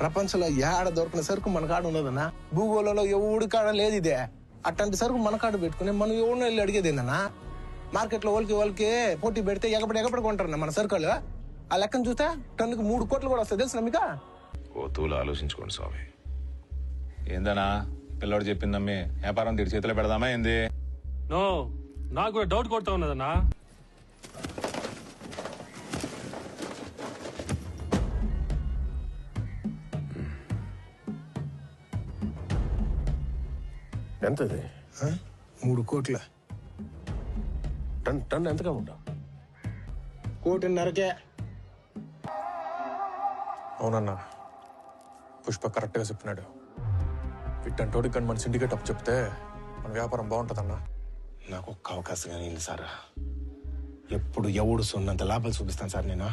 ప్రపంచంలో ఏడ దొరికిన సరుకు మన కాడ ఉన్నదన్నా. భూగోళంలో ఎవడి కాడ లేదు ఇదే. అట్లాంటి సరుకు మన కాడ పెట్టుకుని మనం ఎవరినో వెళ్ళి అడిగేది ఏందన్నా? మార్కెట్లో వాళ్ళకి పోటీ పెడితే ఎగపడి కొంటారన్న మన సరుకులు. ఆ లెక్కను చూస్తే టన్నుకు 3 కోట్లు కూడా వస్తాయి తెలుసు మీకు. ఓ తూలు ఆలోచించుకోండి స్వామి. ఏందనా పిల్లోడు చెప్పిందమ్మి వ్యాపారం తిడి చేతిలో పెడదామా ఏంది? నో, నాకు కూడా డౌట్ కొడతా ఉన్నదన్నా. ఎంతది? 3 కోట్ల. టన్ ఎంతగా ఉంటా? 1.5 కోటి. అవునన్నా, పుష్ప కరెక్ట్గా చెప్పినాడు. ఇట్టంటోడికి కానీ మన సిండికేట్ అప్పు చెప్తే మన వ్యాపారం బాగుంటుందన్నా. నాకు ఒక్క అవకాశం కానీ సార్. ఎప్పుడు ఎవడు సొన్నంత లాభాలు చూపిస్తాను సార్ నేను.